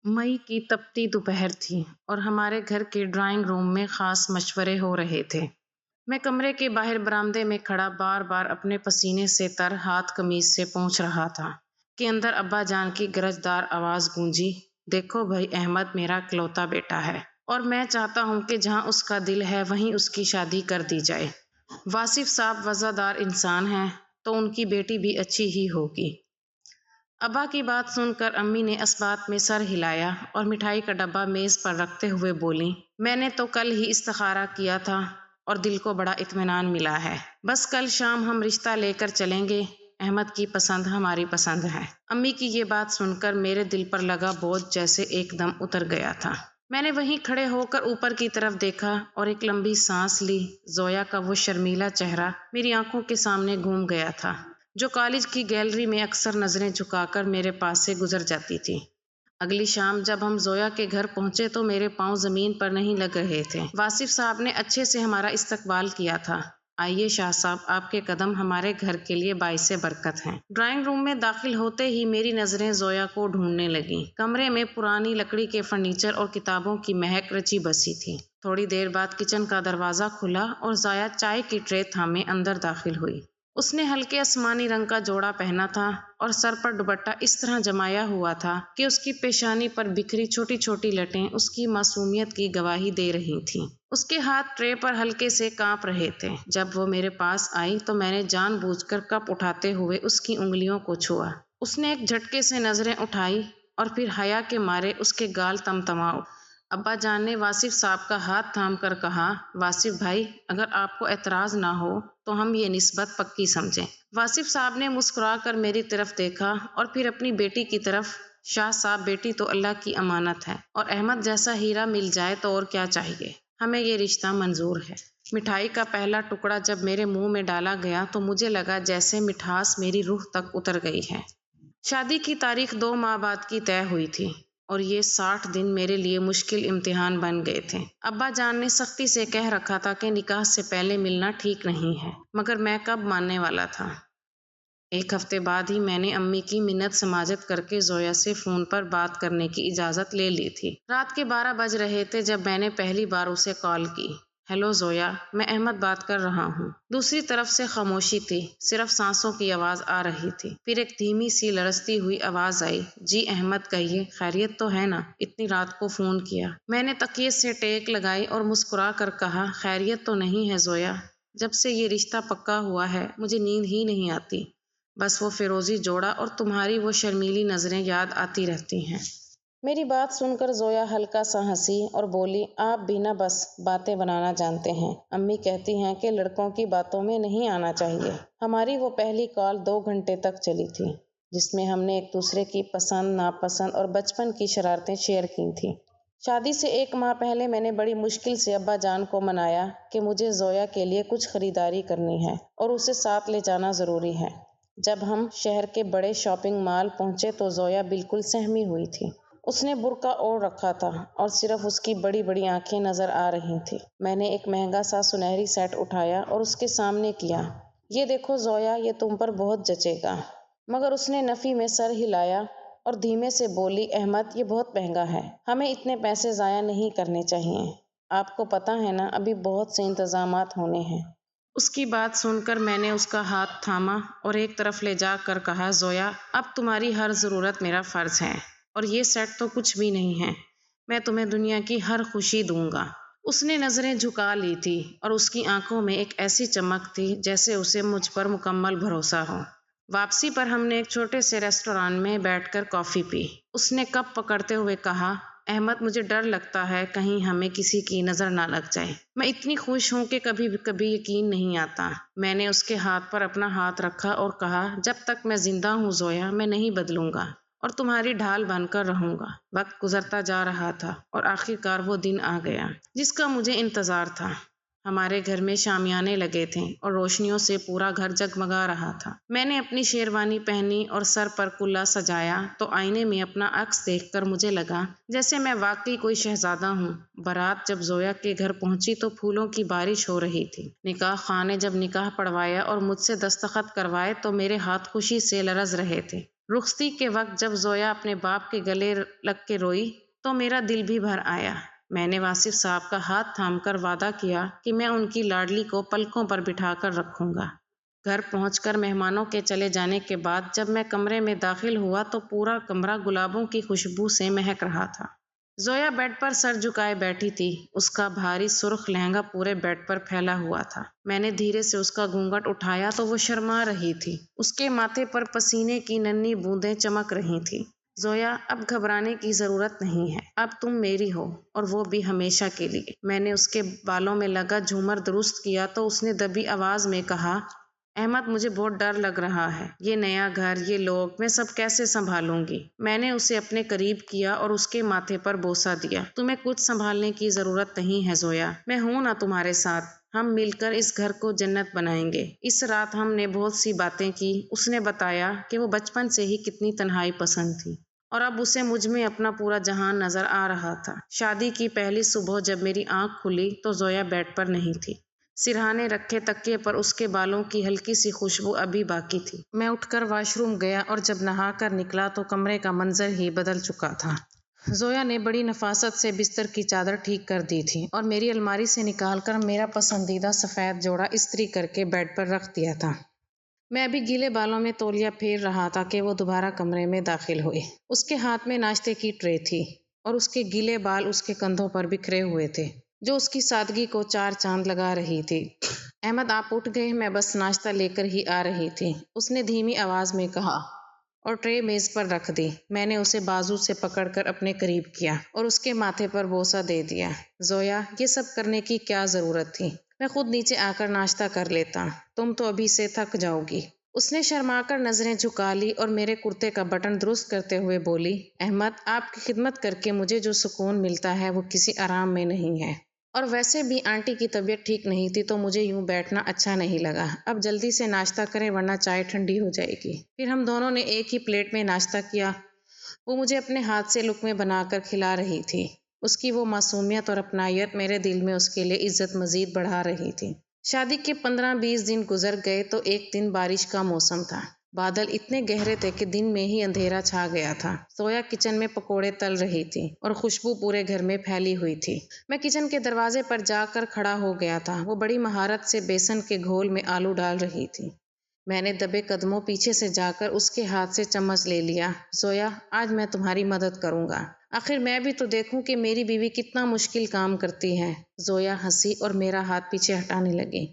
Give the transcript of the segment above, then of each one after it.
مئی کی تپتی دوپہر تھی اور ہمارے گھر کے ڈرائنگ روم میں خاص مشورے ہو رہے تھے۔ میں کمرے کے باہر برآمدے میں کھڑا بار بار اپنے پسینے سے تر ہاتھ قمیض سے پونچھ رہا تھا کہ اندر ابا جان کی گرجدار آواز گونجی، دیکھو بھائی، احمد میرا اکلوتا بیٹا ہے اور میں چاہتا ہوں کہ جہاں اس کا دل ہے وہیں اس کی شادی کر دی جائے۔ واصف صاحب وفادار انسان ہیں تو ان کی بیٹی بھی اچھی ہی ہوگی۔ ابا کی بات سن کر امی نے اثبات میں سر ہلایا اور مٹھائی کا ڈبہ میز پر رکھتے ہوئے بولیں، میں نے تو کل ہی استخارہ کیا تھا اور دل کو بڑا اطمینان ملا ہے۔ بس کل شام ہم رشتہ لے کر چلیں گے۔ احمد کی پسند ہماری پسند ہے۔ امی کی یہ بات سن کر میرے دل پر لگا بوجھ جیسے ایک دم اتر گیا تھا۔ میں نے وہیں کھڑے ہو کر اوپر کی طرف دیکھا اور ایک لمبی سانس لی۔ زویا کا وہ شرمیلا چہرہ میری آنکھوں کے سامنے گھوم گیا تھا، جو کالج کی گیلری میں اکثر نظریں جھکا کر میرے پاس سے گزر جاتی تھی۔ اگلی شام جب ہم زویا کے گھر پہنچے تو میرے پاؤں زمین پر نہیں لگ رہے تھے۔ واصف صاحب نے اچھے سے ہمارا استقبال کیا تھا۔ آئیے شاہ صاحب، آپ کے قدم ہمارے گھر کے لیے باعث برکت ہیں۔ ڈرائنگ روم میں داخل ہوتے ہی میری نظریں زویا کو ڈھونڈنے لگیں۔ کمرے میں پرانی لکڑی کے فرنیچر اور کتابوں کی مہک رچی بسی تھی۔ تھوڑی دیر بعد کچن کا دروازہ کھلا اور زویا چائے کی ٹرے تھامے اندر داخل ہوئی۔ اس نے ہلکے آسمانی رنگ کا جوڑا پہنا تھا اور سر پر دوپٹہ اس طرح جمایا ہوا تھا کہ اس کی پیشانی پر بکھری چھوٹی چھوٹی لٹیں اس کی معصومیت کی گواہی دے رہی تھیں۔ اس کے ہاتھ ٹرے پر ہلکے سے کانپ رہے تھے۔ جب وہ میرے پاس آئی تو میں نے جان بوجھ کر کپ اٹھاتے ہوئے اس کی انگلیوں کو چھوا۔ اس نے ایک جھٹکے سے نظریں اٹھائی اور پھر حیا کے مارے اس کے گال تمتما اٹھے۔ ابا جان نے واصف صاحب کا ہاتھ تھام کر کہا، واصف بھائی، اگر آپ کو اعتراض نہ ہو تو ہم یہ نسبت پکی سمجھیں۔ واصف صاحب نے مسکرا کر میری طرف دیکھا اور پھر اپنی بیٹی کی طرف۔ شاہ صاحب، بیٹی تو اللہ کی امانت ہے اور احمد جیسا ہیرا مل جائے تو اور کیا چاہیے۔ ہمیں یہ رشتہ منظور ہے۔ مٹھائی کا پہلا ٹکڑا جب میرے منہ میں ڈالا گیا تو مجھے لگا جیسے مٹھاس میری روح تک اتر گئی ہے۔ شادی کی تاریخ 2 ماہ بعد کی طے ہوئی تھی اور یہ 60 دن میرے لیے مشکل امتحان بن گئے تھے۔ ابا جان نے سختی سے کہہ رکھا تھا کہ نکاح سے پہلے ملنا ٹھیک نہیں ہے، مگر میں کب ماننے والا تھا۔ 1 ہفتے بعد ہی میں نے امی کی منت سماجت کر کے زویا سے فون پر بات کرنے کی اجازت لے لی تھی۔ رات کے 12 بج رہے تھے جب میں نے پہلی بار اسے کال کی۔ ہیلو زویا، میں احمد بات کر رہا ہوں۔ دوسری طرف سے خاموشی تھی، صرف سانسوں کی آواز آ رہی تھی۔ پھر ایک دھیمی سی لرزتی ہوئی آواز آئی، جی احمد کہیے، خیریت تو ہے نا؟ اتنی رات کو فون کیا۔ میں نے تکیے سے ٹیک لگائی اور مسکرا کر کہا، خیریت تو نہیں ہے زویا، جب سے یہ رشتہ پکا ہوا ہے مجھے نیند ہی نہیں آتی، بس وہ فیروزی جوڑا اور تمہاری وہ شرمیلی نظریں یاد آتی رہتی ہیں۔ میری بات سن کر زویا ہلکا سا ہنسی اور بولی، آپ بھی نہ بس باتیں بنانا جانتے ہیں۔ امی کہتی ہیں کہ لڑکوں کی باتوں میں نہیں آنا چاہیے۔ ہماری وہ پہلی کال 2 گھنٹے تک چلی تھی، جس میں ہم نے ایک دوسرے کی پسند ناپسند اور بچپن کی شرارتیں شیئر کی تھیں۔ شادی سے 1 ماہ پہلے میں نے بڑی مشکل سے ابا جان کو منایا کہ مجھے زویا کے لیے کچھ خریداری کرنی ہے اور اسے ساتھ لے جانا ضروری ہے۔ جب ہم شہر کے بڑے شاپنگ مال پہنچے تو زویا بالکل سہمی ہوئی تھی۔ اس نے برقع اوڑھ رکھا تھا اور صرف اس کی بڑی بڑی آنکھیں نظر آ رہی تھیں۔ میں نے ایک مہنگا سا سنہری سیٹ اٹھایا اور اس کے سامنے کیا۔ یہ دیکھو زویا، یہ تم پر بہت جچے گا۔ مگر اس نے نفی میں سر ہلایا اور دھیمے سے بولی، احمد، یہ بہت مہنگا ہے، ہمیں اتنے پیسے ضائع نہیں کرنے چاہیے۔ آپ کو پتہ ہے نا، ابھی بہت سے انتظامات ہونے ہیں۔ اس کی بات سن کر میں نے اس کا ہاتھ تھاما اور ایک طرف لے جا کر کہا، زویا، اب تمہاری ہر ضرورت میرا فرض ہے اور یہ سیٹ تو کچھ بھی نہیں ہے، میں تمہیں دنیا کی ہر خوشی دوں گا۔ اس نے نظریں جھکا لی تھی اور اس کی آنکھوں میں ایک ایسی چمک تھی جیسے اسے مجھ پر مکمل بھروسہ ہو۔ واپسی پر ہم نے ایک چھوٹے سے ریسٹوران میں بیٹھ کر کافی پی۔ اس نے کپ پکڑتے ہوئے کہا، احمد، مجھے ڈر لگتا ہے کہیں ہمیں کسی کی نظر نہ لگ جائے۔ میں اتنی خوش ہوں کہ کبھی یقین نہیں آتا۔ میں نے اس کے ہاتھ پر اپنا ہاتھ رکھا اور کہا، جب تک میں زندہ ہوں زویا، میں نہیں بدلوں گا اور تمہاری ڈھال بن کر رہوں گا۔ وقت گزرتا جا رہا تھا اور آخرکار وہ دن آ گیا جس کا مجھے انتظار تھا۔ ہمارے گھر میں شامیانے لگے تھے اور روشنیوں سے پورا گھر جگمگا رہا تھا۔ میں نے اپنی شیروانی پہنی اور سر پر کلا سجایا تو آئینے میں اپنا عکس دیکھ کر مجھے لگا جیسے میں واقعی کوئی شہزادہ ہوں۔ بارات جب زویا کے گھر پہنچی تو پھولوں کی بارش ہو رہی تھی۔ نکاح خاں نے جب نکاح پڑھوایا اور مجھ سے دستخط کروائے تو میرے ہاتھ خوشی سے لرز رہے تھے۔ رخصتی کے وقت جب زویا اپنے باپ کے گلے لگ کے روئی تو میرا دل بھی بھر آیا۔ میں نے واصف صاحب کا ہاتھ تھام کر وعدہ کیا کہ میں ان کی لاڈلی کو پلکوں پر بٹھا کر رکھوں گا۔ گھر پہنچ کر مہمانوں کے چلے جانے کے بعد جب میں کمرے میں داخل ہوا تو پورا کمرہ گلابوں کی خوشبو سے مہک رہا تھا۔ زویا بیڈ پر سر جھکائے بیٹھی تھی۔ اس کا بھاری سرخ لہنگا پورے بیڈ پر پھیلا ہوا تھا۔ میں نے دھیرے سے اس کا گھونگھٹ اٹھایا تو وہ شرما رہی تھی۔ اس کے ماتھے پر پسینے کی ننھی بوندیں چمک رہی تھیں۔ زویا، اب گھبرانے کی ضرورت نہیں ہے۔ اب تم میری ہو اور وہ بھی ہمیشہ کے لیے۔ میں نے اس کے بالوں میں لگا جھومر درست کیا تو اس نے دبی آواز میں کہا، احمد، مجھے بہت ڈر لگ رہا ہے۔ یہ نیا گھر، یہ لوگ، میں سب کیسے سنبھالوں گی؟ میں نے اسے اپنے قریب کیا اور اس کے ماتھے پر بوسہ دیا۔ تمہیں کچھ سنبھالنے کی ضرورت نہیں ہے زویا، میں ہوں نا تمہارے ساتھ۔ ہم مل کر اس گھر کو جنت بنائیں گے۔ اس رات ہم نے بہت سی باتیں کی۔ اس نے بتایا کہ وہ بچپن سے ہی کتنی تنہائی پسند تھی اور اب اسے مجھ میں اپنا پورا جہان نظر آ رہا تھا۔ شادی کی پہلی صبح جب میری آنکھ کھلی تو زویا بیڈ پر نہیں تھی۔ سرہانے رکھے تکیے پر اس کے بالوں کی ہلکی سی خوشبو ابھی باقی تھی۔ میں اٹھ کر واش روم گیا اور جب نہا کر نکلا تو کمرے کا منظر ہی بدل چکا تھا۔ زویا نے بڑی نفاست سے بستر کی چادر ٹھیک کر دی تھی اور میری الماری سے نکال کر میرا پسندیدہ سفید جوڑا استری کر کے بیڈ پر رکھ دیا تھا۔ میں ابھی گیلے بالوں میں تولیہ پھیر رہا تھا کہ وہ دوبارہ کمرے میں داخل ہوئی۔ اس کے ہاتھ میں ناشتے کی ٹرے تھی اور اس کے گیلے بال اس کے کندھوں پر بکھرے ہوئے تھے جو اس کی سادگی کو چار چاند لگا رہی تھی۔ احمد، آپ اٹھ گئے؟ میں بس ناشتہ لے کر ہی آ رہی تھی، اس نے دھیمی آواز میں کہا اور ٹرے میز پر رکھ دی۔ میں نے اسے بازو سے پکڑ کر اپنے قریب کیا اور اس کے ماتھے پر بوسہ دے دیا۔ زویا، یہ سب کرنے کی کیا ضرورت تھی؟ میں خود نیچے آ کر ناشتہ کر لیتا، تم تو ابھی سے تھک جاؤ گی۔ اس نے شرما کر نظریں جھکا لی اور میرے کرتے کا بٹن درست کرتے ہوئے بولی، احمد، آپ کی خدمت کر کے مجھے جو سکون ملتا ہے وہ کسی آرام میں نہیں ہے، اور ویسے بھی آنٹی کی طبیعت ٹھیک نہیں تھی تو مجھے یوں بیٹھنا اچھا نہیں لگا۔ اب جلدی سے ناشتہ کریں ورنہ چائے ٹھنڈی ہو جائے گی۔ پھر ہم دونوں نے ایک ہی پلیٹ میں ناشتہ کیا۔ وہ مجھے اپنے ہاتھ سے لقمے بنا کر کھلا رہی تھی۔ اس کی وہ معصومیت اور اپنائیت میرے دل میں اس کے لیے عزت مزید بڑھا رہی تھی۔ شادی کے 15-20 دن گزر گئے تو ایک دن بارش کا موسم تھا۔ بادل اتنے گہرے تھے کہ دن میں ہی اندھیرا چھا گیا تھا۔ زویا کچن میں پکوڑے تل رہی تھی اور خوشبو پورے گھر میں پھیلی ہوئی تھی۔ میں کچن کے دروازے پر جا کر کھڑا ہو گیا تھا۔ وہ بڑی مہارت سے بیسن کے گھول میں آلو ڈال رہی تھی۔ میں نے دبے قدموں پیچھے سے جا کر اس کے ہاتھ سے چمچ لے لیا۔ زویا، آج میں تمہاری مدد کروں گا۔ آخر میں بھی تو دیکھوں کہ میری بیوی کتنا مشکل کام کرتی ہے۔ زویا ہنسی اور میرا ہاتھ پیچھے ہٹانے لگی۔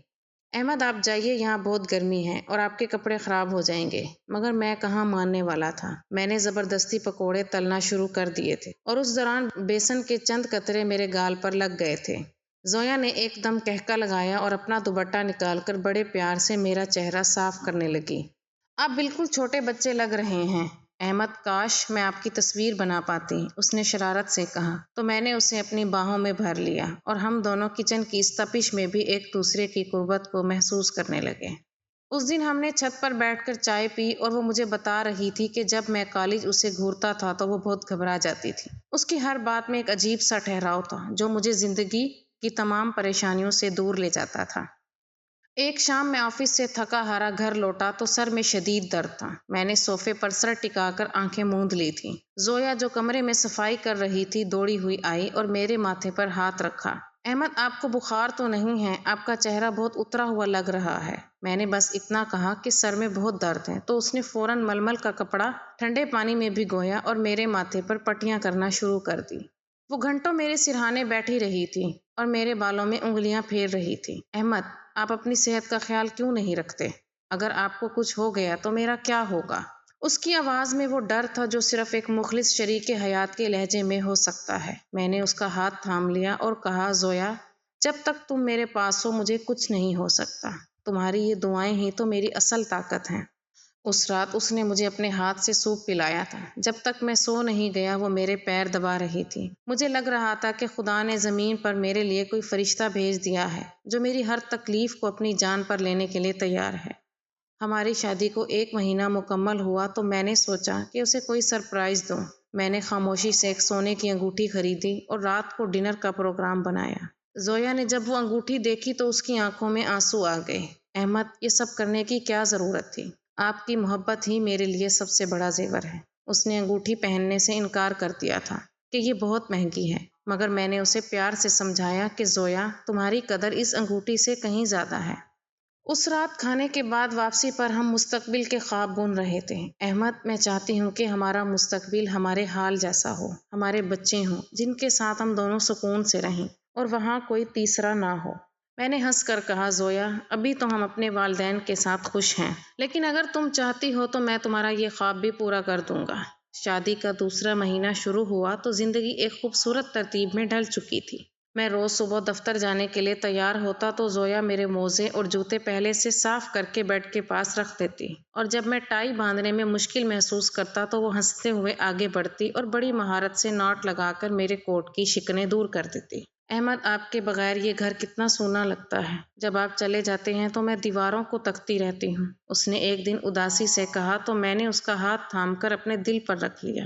احمد، آپ جائیے، یہاں بہت گرمی ہے اور آپ کے کپڑے خراب ہو جائیں گے۔ مگر میں کہاں ماننے والا تھا۔ میں نے زبردستی پکوڑے تلنا شروع کر دیے تھے اور اس دوران بیسن کے چند قطرے میرے گال پر لگ گئے تھے۔ زویا نے ایک دم قہقہ لگایا اور اپنا دوپٹہ نکال کر بڑے پیار سے میرا چہرہ صاف کرنے لگی۔ آپ بالکل چھوٹے بچے لگ رہے ہیں احمد، کاش میں آپ کی تصویر بنا پاتی، اس نے شرارت سے کہا تو میں نے اسے اپنی باہوں میں بھر لیا اور ہم دونوں کچن کی اس تپش میں بھی ایک دوسرے کی قربت کو محسوس کرنے لگے۔ اس دن ہم نے چھت پر بیٹھ کر چائے پی اور وہ مجھے بتا رہی تھی کہ جب میں کالج اسے گھورتا تھا تو وہ بہت گھبرا جاتی تھی۔ اس کی ہر بات میں ایک عجیب سا ٹھہراؤ تھا جو مجھے زندگی کی تمام پریشانیوں سے دور لے جاتا تھا۔ ایک شام میں آفس سے تھکا ہارا گھر لوٹا تو سر میں شدید درد تھا۔ میں نے صوفے پر سر ٹکا کر آنکھیں موند لی تھیں۔ زویا جو کمرے میں صفائی کر رہی تھی دوڑی ہوئی آئی اور میرے ماتھے پر ہاتھ رکھا۔ احمد، آپ کو بخار تو نہیں ہے؟ آپ کا چہرہ بہت اترا ہوا لگ رہا ہے۔ میں نے بس اتنا کہا کہ سر میں بہت درد ہے تو اس نے فوراً ململ کا کپڑا ٹھنڈے پانی میں بھگویا اور میرے ماتھے پر پٹیاں کرنا شروع کر دی۔ وہ گھنٹوں میرے سرہانے بیٹھی رہی تھی اور میرے بالوں میں انگلیاں پھیر رہی تھی۔ احمد، آپ اپنی صحت کا خیال کیوں نہیں رکھتے؟ اگر آپ کو کچھ ہو گیا تو میرا کیا ہوگا؟ اس کی آواز میں وہ ڈر تھا جو صرف ایک مخلص شریک حیات کے لہجے میں ہو سکتا ہے۔ میں نے اس کا ہاتھ تھام لیا اور کہا، زویا، جب تک تم میرے پاس ہو مجھے کچھ نہیں ہو سکتا۔ تمہاری یہ دعائیں ہی تو میری اصل طاقت ہیں۔ اس رات اس نے مجھے اپنے ہاتھ سے سوپ پلایا تھا۔ جب تک میں سو نہیں گیا وہ میرے پیر دبا رہی تھی۔ مجھے لگ رہا تھا کہ خدا نے زمین پر میرے لیے کوئی فرشتہ بھیج دیا ہے جو میری ہر تکلیف کو اپنی جان پر لینے کے لیے تیار ہے۔ ہماری شادی کو 1 مہینہ مکمل ہوا تو میں نے سوچا کہ اسے کوئی سرپرائز دوں۔ میں نے خاموشی سے ایک سونے کی انگوٹھی خریدی اور رات کو ڈنر کا پروگرام بنایا۔ زویا نے جب وہ انگوٹھی دیکھی تو اس کی آنکھوں میں آنسو آ گئے۔ احمد، یہ سب کرنے کی کیا ضرورت تھی؟ آپ کی محبت ہی میرے لیے سب سے بڑا زیور ہے۔ اس نے انگوٹھی پہننے سے انکار کر دیا تھا کہ یہ بہت مہنگی ہے، مگر میں نے اسے پیار سے سمجھایا کہ زویا، تمہاری قدر اس انگوٹھی سے کہیں زیادہ ہے۔ اس رات کھانے کے بعد واپسی پر ہم مستقبل کے خواب بن رہے تھے۔ احمد، میں چاہتی ہوں کہ ہمارا مستقبل ہمارے حال جیسا ہو، ہمارے بچے ہوں جن کے ساتھ ہم دونوں سکون سے رہیں اور وہاں کوئی تیسرا نہ ہو۔ میں نے ہنس کر کہا، زویا، ابھی تو ہم اپنے والدین کے ساتھ خوش ہیں، لیکن اگر تم چاہتی ہو تو میں تمہارا یہ خواب بھی پورا کر دوں گا۔ شادی کا دوسرا مہینہ شروع ہوا تو زندگی ایک خوبصورت ترتیب میں ڈھل چکی تھی۔ میں روز صبح دفتر جانے کے لیے تیار ہوتا تو زویا میرے موزے اور جوتے پہلے سے صاف کر کے بیڈ کے پاس رکھ دیتی، اور جب میں ٹائی باندھنے میں مشکل محسوس کرتا تو وہ ہنستے ہوئے آگے بڑھتی اور بڑی مہارت سے ناٹ لگا کر میرے کوٹ کی شکنیں دور کر دیتی۔ احمد، آپ کے بغیر یہ گھر کتنا سونا لگتا ہے۔ جب آپ چلے جاتے ہیں تو میں دیواروں کو تکتی رہتی ہوں، اس نے ایک دن اداسی سے کہا تو میں نے اس کا ہاتھ تھام کر اپنے دل پر رکھ لیا۔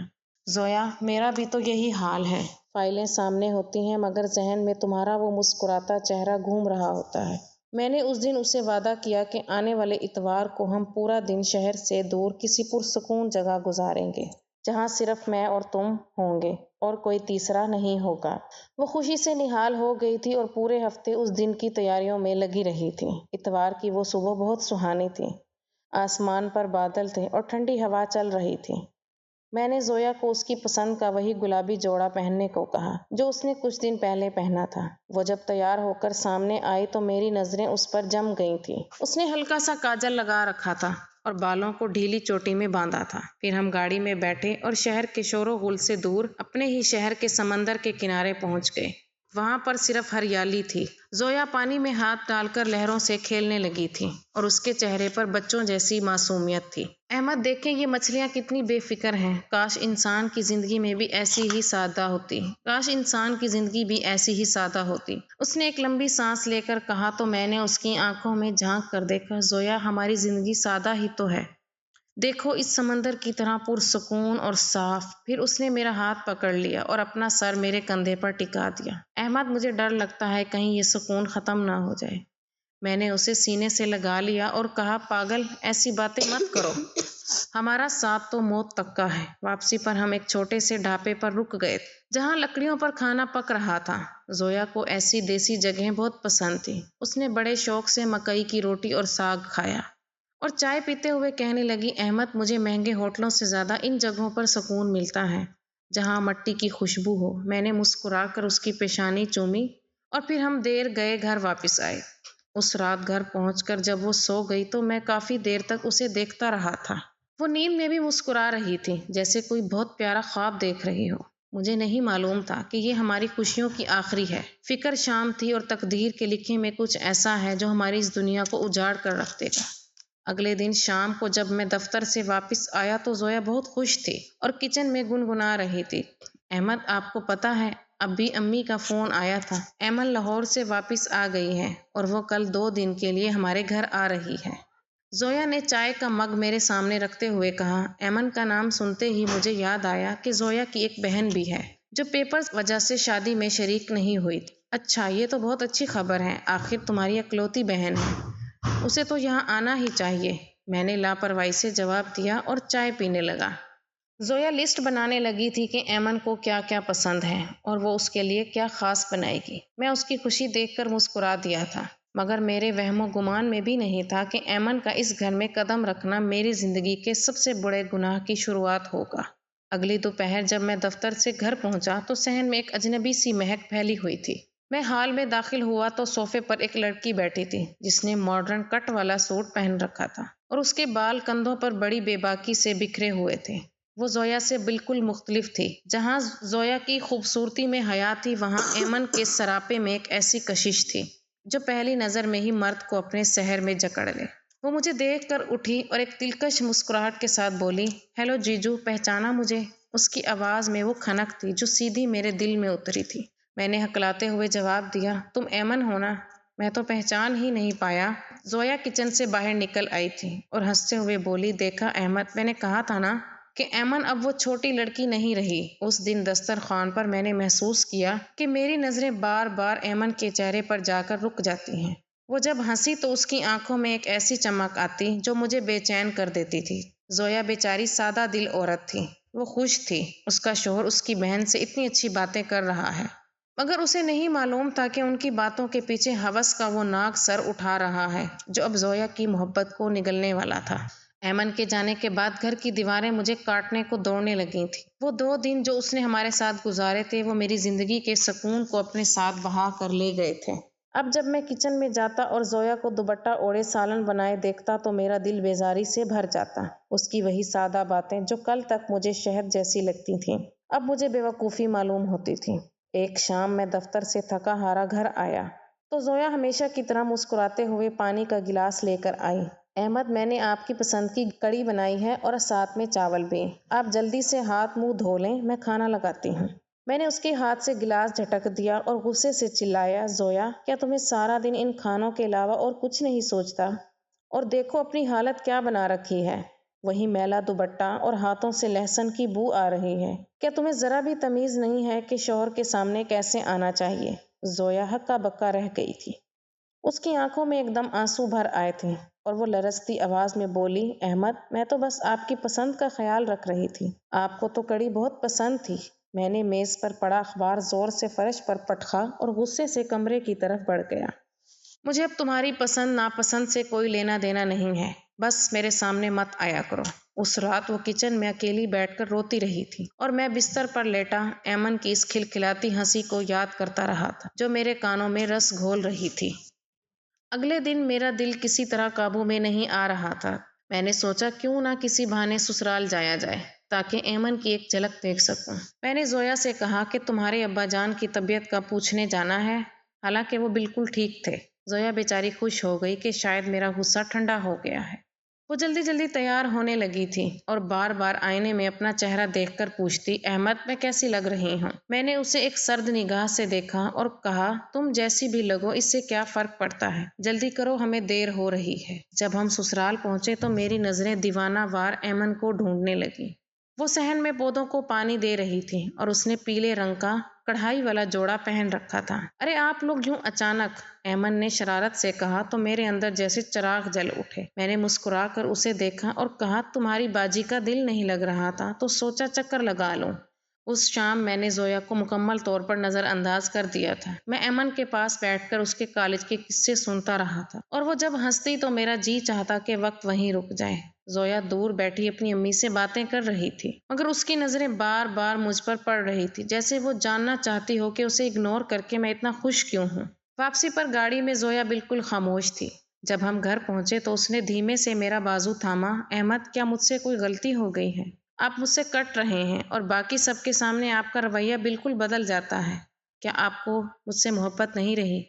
زویا، میرا بھی تو یہی حال ہے۔ فائلیں سامنے ہوتی ہیں مگر ذہن میں تمہارا وہ مسکراتا چہرہ گھوم رہا ہوتا ہے۔ میں نے اس دن اسے وعدہ کیا کہ آنے والے اتوار کو ہم پورا دن شہر سے دور کسی پرسکون جگہ گزاریں گے، جہاں صرف میں اور تم ہوں گے اور کوئی تیسرا نہیں ہوگا۔ وہ خوشی سے نہال ہو گئی تھی اور پورے ہفتے اس دن کی تیاریوں میں لگی رہی تھی۔ اتوار کی وہ صبح بہت سہانی تھی۔ آسمان پر بادل تھے اور ٹھنڈی ہوا چل رہی تھی۔ میں نے زویا کو اس کی پسند کا وہی گلابی جوڑا پہننے کو کہا جو اس نے کچھ دن پہلے پہنا تھا۔ وہ جب تیار ہو کر سامنے آئی تو میری نظریں اس پر جم گئی تھیں۔ اس نے ہلکا سا کاجل لگا رکھا تھا اور بالوں کو ڈھیلی چوٹی میں باندھا تھا۔ پھر ہم گاڑی میں بیٹھے اور شہر کے شور و غل سے دور اپنے ہی شہر کے سمندر کے کنارے پہنچ گئے۔ وہاں پر صرف ہریالی تھی۔ زویا پانی میں ہاتھ ڈال کر لہروں سے کھیلنے لگی تھی اور اس کے چہرے پر بچوں جیسی معصومیت تھی۔ احمد، دیکھیں یہ مچھلیاں کتنی بے فکر ہیں۔ کاش انسان کی زندگی میں بھی ایسی ہی سادہ ہوتی، کاش انسان کی زندگی بھی ایسی ہی سادہ ہوتی۔ اس نے ایک لمبی سانس لے کر کہا تو میں نے اس کی آنکھوں میں جھانک کر دیکھا، زویا، ہماری زندگی سادہ ہی تو ہے۔ دیکھو اس سمندر کی طرح پرسکون اور صاف۔ پھر اس نے میرا ہاتھ پکڑ لیا اور اپنا سر میرے کندھے پر ٹکا دیا۔ احمد، مجھے ڈر لگتا ہے کہیں یہ سکون ختم نہ ہو جائے۔ میں نے اسے سینے سے لگا لیا اور کہا، پاگل، ایسی باتیں مت کرو، ہمارا ساتھ تو موت تک کا ہے۔ واپسی پر ہم ایک چھوٹے سے ڈھابے پر رک گئے جہاں لکڑیوں پر کھانا پک رہا تھا۔ زویا کو ایسی دیسی جگہیں بہت پسند تھی۔ اس نے بڑے شوق سے مکئی کی روٹی اور ساگ کھایا اور چائے پیتے ہوئے کہنے لگی، احمد، مجھے مہنگے ہوٹلوں سے زیادہ ان جگہوں پر سکون ملتا ہے جہاں مٹی کی خوشبو ہو۔ میں نے مسکرا کر اس کی پیشانی چومی اور پھر ہم دیر گئے گھر واپس آئے۔ اس رات گھر پہنچ کر جب وہ سو گئی تو میں کافی دیر تک اسے دیکھتا رہا تھا۔ وہ نیند میں بھی مسکرا رہی تھی جیسے کوئی بہت پیارا خواب دیکھ رہی ہو۔ مجھے نہیں معلوم تھا کہ یہ ہماری خوشیوں کی آخری ہے۔ فکر شام تھی اور تقدیر کے لکھے میں کچھ ایسا ہے جو ہماری اس دنیا کو اجاڑ کر رکھ دے گا۔ اگلے دن شام کو جب میں دفتر سے واپس آیا تو زویا بہت خوش تھی اور کچن میں گنگنا رہی تھی۔ احمد، آپ کو پتہ ہے، اب بھی امی کا فون آیا تھا۔ ایمن لاہور سے واپس آ گئی ہے اور وہ کل 2 دن کے لیے ہمارے گھر آ رہی ہے۔ زویا نے چائے کا مگ میرے سامنے رکھتے ہوئے کہا۔ ایمن کا نام سنتے ہی مجھے یاد آیا کہ زویا کی ایک بہن بھی ہے جو پیپرز وجہ سے شادی میں شریک نہیں ہوئی تھی۔ اچھا، یہ تو بہت اچھی خبر ہے۔ آخر تمہاری اکلوتی بہن ہے، اسے تو یہاں آنا ہی چاہیے، میں نے لاپرواہی سے جواب دیا اور چائے پینے لگا۔ زویا لسٹ بنانے لگی تھی کہ ایمن کو کیا کیا پسند ہے اور وہ اس کے لیے کیا خاص بنائے گی۔ میں اس کی خوشی دیکھ کر مسکرا دیا تھا، مگر میرے وہم و گمان میں بھی نہیں تھا کہ ایمن کا اس گھر میں قدم رکھنا میری زندگی کے سب سے بڑے گناہ کی شروعات ہوگا۔ اگلی دوپہر جب میں دفتر سے گھر پہنچا تو صحن میں ایک اجنبی سی مہک پھیلی ہوئی تھی۔ میں ہال میں داخل ہوا تو صوفے پر ایک لڑکی بیٹھی تھی جس نے ماڈرن کٹ والا سوٹ پہن رکھا تھا اور اس کے بال کندھوں پر بڑی بے باکی سے بکھرے ہوئے تھے۔ وہ زویا سے بالکل مختلف تھی۔ جہاں زویا کی خوبصورتی میں حیا تھی وہاں ایمن کے سراپے میں ایک ایسی کشش تھی جو پہلی نظر میں ہی مرد کو اپنے سحر میں جکڑ لے۔ وہ مجھے دیکھ کر اٹھی اور ایک دلکش مسکراہٹ کے ساتھ بولی، ہیلو جیجو، پہچانا مجھے؟ اس کی آواز میں وہ کھنک تھی جو سیدھی میرے دل میں اتری تھی۔ میں نے ہکلاتے ہوئے جواب دیا، تم ایمن ہو نا؟ میں تو پہچان ہی نہیں پایا۔ زویا کچن سے باہر نکل آئی تھی اور ہنستے ہوئے بولی، دیکھا احمد، میں نے کہا تھا نا کہ ایمن اب وہ چھوٹی لڑکی نہیں رہی۔ اس دن دسترخوان پر میں نے محسوس کیا کہ میری نظریں بار بار ایمن کے چہرے پر جا کر رک جاتی ہیں۔ وہ جب ہنسی تو اس کی آنکھوں میں ایک ایسی چمک آتی جو مجھے بے چین کر دیتی تھی۔ زویا بیچاری سادہ دل عورت تھی۔ وہ خوش تھی، اس کا شوہر اس کی بہن سے اتنی اچھی باتیں کر رہا ہے، مگر اسے نہیں معلوم تھا کہ ان کی باتوں کے پیچھے ہوس کا وہ ناگ سر اٹھا رہا ہے جو اب زویا کی محبت کو نگلنے والا تھا۔ ایمن کے جانے کے بعد گھر کی دیواریں مجھے کاٹنے کو دوڑنے لگی تھیں۔ وہ 2 دن جو اس نے ہمارے ساتھ گزارے تھے وہ میری زندگی کے سکون کو اپنے ساتھ بہا کر لے گئے تھے۔ اب جب میں کچن میں جاتا اور زویا کو دوپٹہ اوڑھے سالن بنائے دیکھتا تو میرا دل بیزاری سے بھر جاتا۔ اس کی وہی سادہ باتیں جو کل تک مجھے شہد جیسی لگتی تھیں اب مجھے بے وقوفی معلوم ہوتی تھی۔ ایک شام میں دفتر سے تھکا ہارا گھر آیا تو زویا ہمیشہ کی طرح مسکراتے ہوئے پانی کا گلاس لے کر آئی۔ احمد، میں نے آپ کی پسند کی کڑی بنائی ہے اور ساتھ میں چاول بھی۔ آپ جلدی سے ہاتھ منہ دھو لیں، میں کھانا لگاتی ہوں۔ میں نے اس کے ہاتھ سے گلاس جھٹک دیا اور غصے سے چلایا، زویا، کیا تمہیں سارا دن ان کھانوں کے علاوہ اور کچھ نہیں سوچتا؟ اور دیکھو اپنی حالت کیا بنا رکھی ہے، وہی میلا دوپٹہ اور ہاتھوں سے لہسن کی بو آ رہی ہے۔ کیا تمہیں ذرا بھی تمیز نہیں ہے کہ شوہر کے سامنے کیسے آنا چاہیے؟ زویا ہکا بکا رہ گئی تھی۔ اس کی آنکھوں میں ایک دم آنسو بھر آئے تھے اور وہ لرزتی آواز میں بولی، احمد، میں تو بس آپ کی پسند کا خیال رکھ رہی تھی۔ آپ کو تو کڑی بہت پسند تھی۔ میں نے میز پر پڑا اخبار زور سے فرش پر پٹخا اور غصے سے کمرے کی طرف بڑھ گیا۔ مجھے اب تمہاری پسند ناپسند سے کوئی لینا دینا نہیں ہے، بس میرے سامنے مت آیا کرو۔ اس رات وہ کچن میں اکیلی بیٹھ کر روتی رہی تھی اور میں بستر پر لیٹا ایمن کی اس کھلکھلاتی ہنسی کو یاد کرتا رہا تھا جو میرے کانوں میں رس گھول رہی تھی۔ اگلے دن میرا دل کسی طرح قابو میں نہیں آ رہا تھا۔ میں نے سوچا کیوں نہ کسی بہانے سسرال جایا جائے تاکہ ایمن کی ایک جھلک دیکھ سکوں۔ میں نے زویا سے کہا کہ تمہارے ابا جان کی طبیعت کا پوچھنے جانا ہے، حالانکہ وہ بالکل ٹھیک تھے۔ زویا بیچاری خوش ہو گئی کہ شاید میرا غصہ ٹھنڈا ہو گیا ہے۔ وہ جلدی جلدی تیار ہونے لگی تھی اور بار بار آئینے میں اپنا چہرہ دیکھ کر پوچھتی، احمد، میں کیسی لگ رہی ہوں؟ میں نے اسے ایک سرد نگاہ سے دیکھا اور کہا، تم جیسی بھی لگو اس سے کیا فرق پڑتا ہے، جلدی کرو، ہمیں دیر ہو رہی ہے۔ جب ہم سسرال پہنچے تو میری نظریں دیوانہ وار ایمن کو ڈھونڈنے لگی۔ وہ صحن میں پودوں کو پانی دے رہی تھی اور اس نے پیلے رنگ کا کڑھائی والا جوڑا پہن رکھا تھا۔ ارے آپ لوگ یوں اچانک؟ ایمن نے شرارت سے کہا تو میرے اندر جیسے چراغ جل اٹھے۔ میں نے مسکرا کر اسے دیکھا اور کہا، تمہاری باجی کا دل نہیں لگ رہا تھا تو سوچا چکر لگا لوں۔ اس شام میں نے زویا کو مکمل طور پر نظر انداز کر دیا تھا۔ میں ایمن کے پاس بیٹھ کر اس کے کالج کے قصے سنتا رہا تھا اور وہ جب ہنستی تو میرا جی چاہتا کہ وقت وہیں رک جائے۔ زویا دور بیٹھی اپنی امی سے باتیں کر رہی تھی مگر اس کی نظریں بار بار مجھ پر پڑ رہی تھی، جیسے وہ جاننا چاہتی ہو کہ اسے اگنور کر کے میں اتنا خوش کیوں ہوں۔ واپسی پر گاڑی میں زویا بالکل خاموش تھی۔ جب ہم گھر پہنچے تو اس نے دھیمے سے میرا بازو تھاما۔ احمد، کیا مجھ سے کوئی غلطی ہو گئی ہے؟ آپ مجھ سے کٹ رہے ہیں اور باقی سب کے سامنے آپ کا رویہ بالکل بدل جاتا ہے۔ کیا آپ کو مجھ سے محبت نہیں رہی؟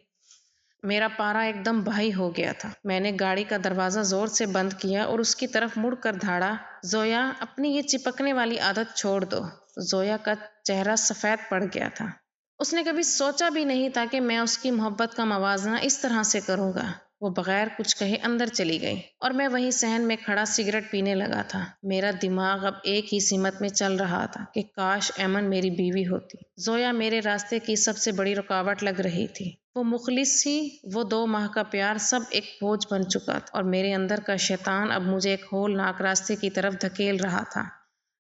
میرا پارا ایک دم بھائی ہو گیا تھا۔ میں نے گاڑی کا دروازہ زور سے بند کیا اور اس کی طرف مڑ کر دھاڑا، زویا، اپنی یہ چپکنے والی عادت چھوڑ دو۔ زویا کا چہرہ سفید پڑ گیا تھا۔ اس نے کبھی سوچا بھی نہیں تھا کہ میں اس کی محبت کا موازنہ اس طرح سے کروں گا۔ وہ بغیر کچھ کہے اندر چلی گئی اور میں وہیں صحن میں کھڑا سگریٹ پینے لگا تھا۔ میرا دماغ اب ایک ہی سمت میں چل رہا تھا کہ کاش ایمن میری بیوی ہوتی۔ زویا میرے راستے کی سب سے بڑی رکاوٹ لگ رہی تھی۔ وہ مخلص ہی، وہ 2 ماہ کا پیار سب ایک بوجھ بن چکا تھا اور میرے اندر کا شیطان اب مجھے ایک ہولناک راستے کی طرف دھکیل رہا تھا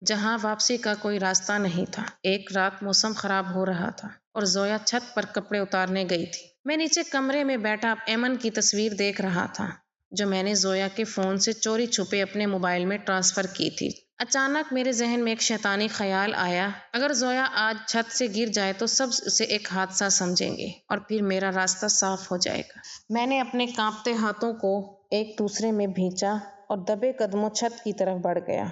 جہاں واپسی کا کوئی راستہ نہیں تھا۔ ایک رات موسم خراب ہو رہا تھا اور زویا چھت پر کپڑے اتارنے گئی تھی۔ میں نیچے کمرے میں بیٹھا ایمن کی تصویر دیکھ رہا تھا جو میں نے زویا کے فون سے چوری چھپے اپنے موبائل میں ٹرانسفر کی تھی۔ اچانک میرے ذہن میں ایک شیطانی خیال آیا، اگر زویا آج چھت سے گر جائے تو سب اسے ایک حادثہ سمجھیں گے اور پھر میرا راستہ صاف ہو جائے گا۔ میں نے اپنے کانپتے ہاتھوں کو ایک دوسرے میں بھینچا اور دبے قدموں چھت کی طرف بڑھ گیا۔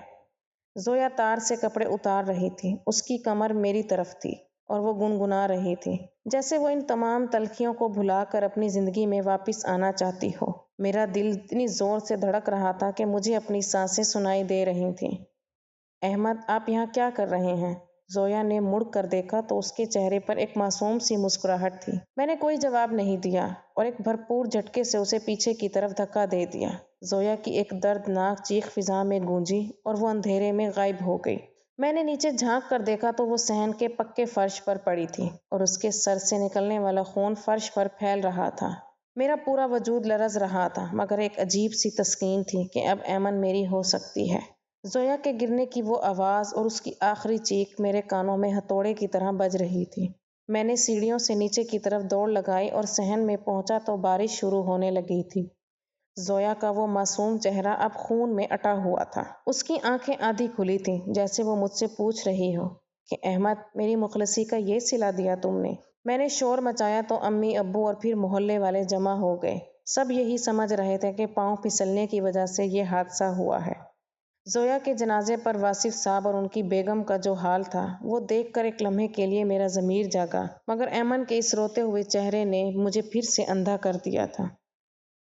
زویا تار سے کپڑے اتار رہی تھی، اس کی کمر میری طرف تھی اور وہ گنگنا رہی تھی جیسے وہ ان تمام تلخیوں کو بھلا کر اپنی زندگی میں واپس آنا چاہتی ہو۔ میرا دل اتنی زور سے دھڑک رہا تھا کہ مجھے اپنی سانسیں سنائی دے رہی تھیں۔ احمد، آپ یہاں کیا کر رہے ہیں؟ زویا نے مڑ کر دیکھا تو اس کے چہرے پر ایک معصوم سی مسکراہٹ تھی۔ میں نے کوئی جواب نہیں دیا اور ایک بھرپور جھٹکے سے اسے پیچھے کی طرف دھکا دے دیا۔ زویا کی ایک دردناک چیخ فضا میں گونجی اور وہ اندھیرے میں غائب ہو گئی۔ میں نے نیچے جھانک کر دیکھا تو وہ صحن کے پکے فرش پر پڑی تھی اور اس کے سر سے نکلنے والا خون فرش پر پھیل رہا تھا۔ میرا پورا وجود لرز رہا تھا، مگر ایک عجیب سی تسکین تھی کہ اب ایمن میری ہو سکتی ہے۔ زویا کے گرنے کی وہ آواز اور اس کی آخری چیخ میرے کانوں میں ہتھوڑے کی طرح بج رہی تھی۔ میں نے سیڑھیوں سے نیچے کی طرف دوڑ لگائی اور صحن میں پہنچا تو بارش شروع ہونے لگی تھی۔ زویا کا وہ معصوم چہرہ اب خون میں اٹا ہوا تھا۔ اس کی آنکھیں آدھی کھلی تھیں، جیسے وہ مجھ سے پوچھ رہی ہو کہ احمد، میری مخلصی کا یہ صلہ دیا تم نے؟ میں نے شور مچایا تو امی، ابو اور پھر محلے والے جمع ہو گئے۔ سب یہی سمجھ رہے تھے کہ پاؤں پھسلنے کی وجہ سے یہ حادثہ ہوا ہے۔ زویا کے جنازے پر واصف صاحب اور ان کی بیگم کا جو حال تھا، وہ دیکھ کر ایک لمحے کے لیے میرا ضمیر جاگا، مگر ایمن کے اس روتے ہوئے چہرے نے مجھے پھر سے اندھا کر دیا تھا۔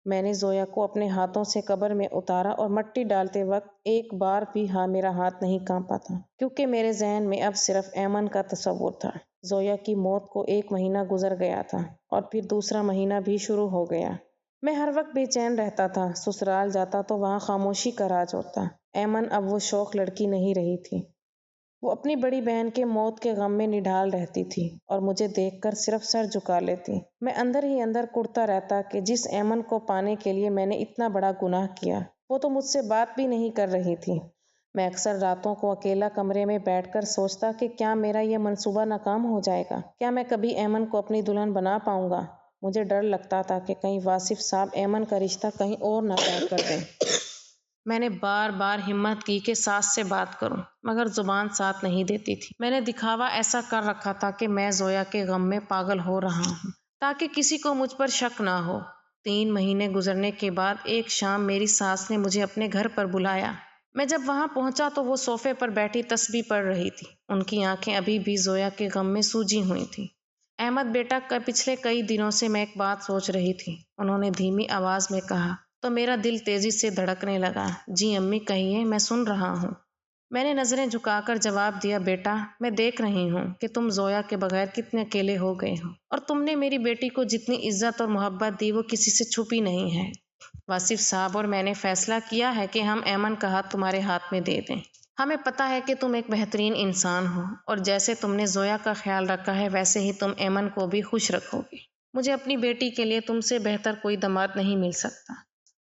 میں نے زویا کو اپنے ہاتھوں سے قبر میں اتارا اور مٹی ڈالتے وقت ایک بار بھی میرا ہاتھ نہیں کانپا تھا، کیونکہ میرے ذہن میں اب صرف ایمن کا تصور تھا۔ زویا کی موت کو 1 مہینہ گزر گیا تھا اور پھر دوسرا مہینہ بھی شروع ہو گیا۔ میں ہر وقت بے چین رہتا تھا۔ سسرال جاتا تو وہاں خاموشی کا راج ہوتا۔ ایمن اب وہ شوخ لڑکی نہیں رہی تھی۔ وہ اپنی بڑی بہن کے موت کے غم میں نڈھال رہتی تھی اور مجھے دیکھ کر صرف سر جھکا لیتی۔ میں اندر ہی اندر کڑتا رہتا کہ جس ایمن کو پانے کے لیے میں نے اتنا بڑا گناہ کیا، وہ تو مجھ سے بات بھی نہیں کر رہی تھی۔ میں اکثر راتوں کو اکیلا کمرے میں بیٹھ کر سوچتا کہ کیا میرا یہ منصوبہ ناکام ہو جائے گا؟ کیا میں کبھی ایمن کو اپنی دلہن بنا پاؤں گا؟ مجھے ڈر لگتا تھا کہ کہیں واصف صاحب ایمن کا رشتہ کہیں اور نہ طے کر دیں۔ میں نے بار بار ہمت کی کہ ساس سے بات کروں، مگر زبان ساتھ نہیں دیتی تھی۔ میں نے دکھاوا ایسا کر رکھا تھا کہ میں زویا کے غم میں پاگل ہو رہا ہوں، تاکہ کسی کو مجھ پر شک نہ ہو۔ 3 مہینے گزرنے کے بعد ایک شام میری ساس نے مجھے اپنے گھر پر بلایا۔ میں جب وہاں پہنچا تو وہ صوفے پر بیٹھی تسبیح پڑھ رہی تھی۔ ان کی آنکھیں ابھی بھی زویا کے غم میں سوجی ہوئی تھیں۔ احمد بیٹا، پچھلے کئی دنوں سے میں ایک بات سوچ رہی تھی، انہوں نے دھیمی آواز میں کہا، تو میرا دل تیزی سے دھڑکنے لگا۔ جی امی، کہیے، میں سن رہا ہوں۔ میں نے نظریں جھکا کر جواب دیا، بیٹا، میں دیکھ رہی ہوں کہ تم زویا کے بغیر کتنے اکیلے ہو گئے ہو، اور تم نے میری بیٹی کو جتنی عزت اور محبت دی وہ کسی سے چھپی نہیں ہے۔ واصف صاحب اور میں نے فیصلہ کیا ہے کہ ہم ایمن کا ہاتھ تمہارے ہاتھ میں دے دیں۔ ہمیں پتہ ہے کہ تم ایک بہترین انسان ہو، اور جیسے تم نے زویا کا خیال رکھا ہے ویسے ہی تم ایمن کو بھی خوش رکھو گے۔ مجھے اپنی بیٹی کے لیے تم سے بہتر کوئی داماد نہیں مل سکتا۔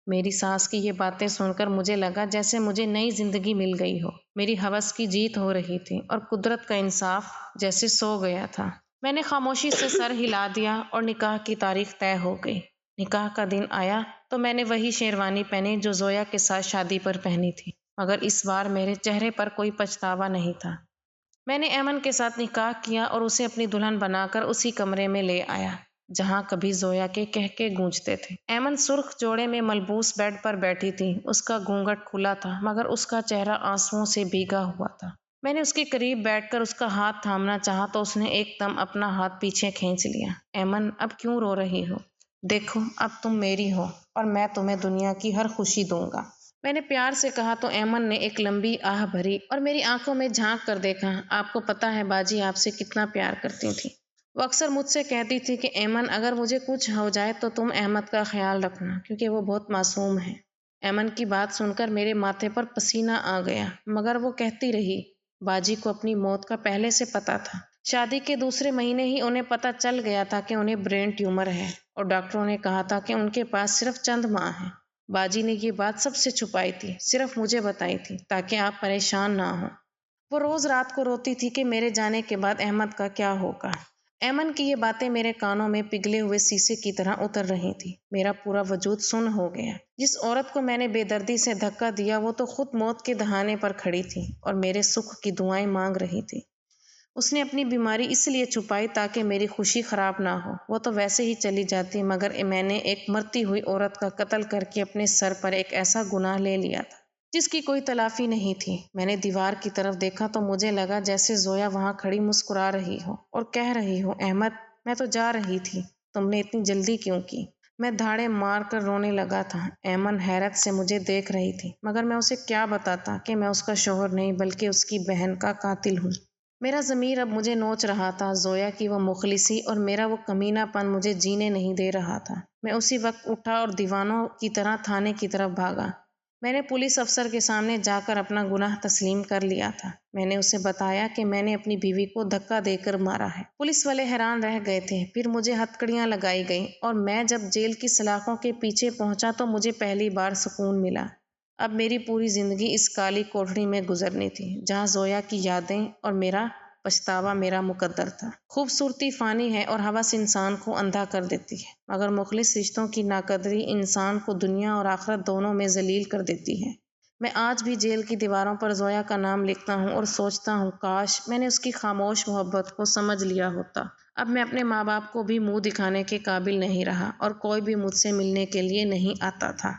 میری ساس کی یہ باتیں سن کر مجھے لگا جیسے مجھے نئی زندگی مل گئی ہو۔ میری ہوس کی جیت ہو رہی تھی اور قدرت کا انصاف جیسے سو گیا تھا۔ میں نے خاموشی سے سر ہلا دیا اور نکاح کی تاریخ طے ہو گئی۔ نکاح کا دن آیا تو میں نے وہی شیروانی پہنی جو زویا کے ساتھ شادی پر پہنی تھی، مگر اس بار میرے چہرے پر کوئی پچھتاوا نہیں تھا۔ میں نے ایمن کے ساتھ نکاح کیا اور اسے اپنی دلہن بنا کر اسی کمرے میں لے آیا جہاں کبھی زویا کے کہکے گونجتے تھے۔ ایمن سرخ جوڑے میں ملبوس بیڈ پر بیٹھی تھی۔ اس کا گھونگھٹ کھلا تھا، مگر اس کا چہرہ آنسوؤں سے بھیگا ہوا تھا۔ میں نے اس کے قریب بیٹھ کر اس کا ہاتھ تھامنا چاہا تو اس نے ایک دم اپنا ہاتھ پیچھے کھینچ لیا۔ ایمن، اب کیوں رو رہی ہو؟ دیکھو، اب تم میری ہو اور میں تمہیں دنیا کی ہر خوشی دوں گا۔ میں نے پیار سے کہا تو ایمن نے ایک لمبی آہ بھری اور میری آنکھوں میں جھانک کر دیکھا۔ آپ کو پتہ ہے باجی آپ سے کتنا پیار کرتی تھی۔ وہ اکثر مجھ سے کہتی تھی کہ ایمن، اگر مجھے کچھ ہو جائے تو تم احمد کا خیال رکھنا، کیونکہ وہ بہت معصوم ہے۔ ایمن کی بات سن کر میرے ماتھے پر پسینہ آ گیا، مگر وہ کہتی رہی، باجی کو اپنی موت کا پہلے سے پتہ تھا۔ شادی کے دوسرے مہینے ہی انہیں پتہ چل گیا تھا کہ انہیں برین ٹیومر ہے، اور ڈاکٹروں نے کہا تھا کہ ان کے پاس صرف چند ماہ ہیں۔ باجی نے یہ بات سب سے چھپائی تھی، صرف مجھے بتائی تھی تاکہ آپ پریشان نہ ہوں۔ وہ روز رات کو روتی تھی کہ میرے جانے کے بعد احمد کا کیا ہوگا۔ ایمن کی یہ باتیں میرے کانوں میں پگھلے ہوئے شیشے کی طرح اتر رہی تھی۔ میرا پورا وجود سن ہو گیا۔ جس عورت کو میں نے بے دردی سے دھکا دیا وہ تو خود موت کے دہانے پر کھڑی تھی اور میرے سکھ کی دعائیں مانگ رہی تھی۔ اس نے اپنی بیماری اس لیے چھپائی تاکہ میری خوشی خراب نہ ہو۔ وہ تو ویسے ہی چلی جاتی، مگر میں نے ایک مرتی ہوئی عورت کا قتل کر کے اپنے سر پر ایک ایسا گناہ لے لیا تھا جس کی کوئی تلافی نہیں تھی۔ میں نے دیوار کی طرف دیکھا تو مجھے لگا جیسے زویا وہاں کھڑی مسکرا رہی ہو اور کہہ رہی ہو، احمد، میں تو جا رہی تھی، تم نے اتنی جلدی کیوں کی؟ میں دھاڑے مار کر رونے لگا تھا۔ ایمن حیرت سے مجھے دیکھ رہی تھی، مگر میں اسے کیا بتاتا کہ میں اس کا شوہر نہیں بلکہ اس کی بہن کا قاتل ہوں۔ میرا ضمیر اب مجھے نوچ رہا تھا۔ زویا کی وہ مخلصی اور میرا وہ کمینہ پن مجھے جینے نہیں دے رہا تھا۔ میں اسی وقت اٹھا اور دیوانوں کی طرح تھانے کی طرف بھاگا۔ میں نے پولیس افسر کے سامنے جا کر اپنا گناہ تسلیم کر لیا تھا۔ میں نے اسے بتایا کہ میں نے اپنی بیوی کو دھکا دے کر مارا ہے۔ پولیس والے حیران رہ گئے تھے۔ پھر مجھے ہتھکڑیاں لگائی گئیں اور میں جب جیل کی سلاخوں کے پیچھے پہنچا تو مجھے پہلی بار سکون ملا۔ اب میری پوری زندگی اس کالی کوٹھری میں گزرنی تھی جہاں زویا کی یادیں اور میرا پچھتاوا میرا مقدر تھا۔ خوبصورتی فانی ہے اور ہوس انسان کو اندھا کر دیتی ہے، مگر مخلص رشتوں کی ناقدری انسان کو دنیا اور آخرت دونوں میں ذلیل کر دیتی ہے۔ میں آج بھی جیل کی دیواروں پر زویا کا نام لکھتا ہوں اور سوچتا ہوں کاش میں نے اس کی خاموش محبت کو سمجھ لیا ہوتا۔ اب میں اپنے ماں باپ کو بھی منہ دکھانے کے قابل نہیں رہا اور کوئی بھی مجھ سے ملنے کے لیے نہیں آتا تھا۔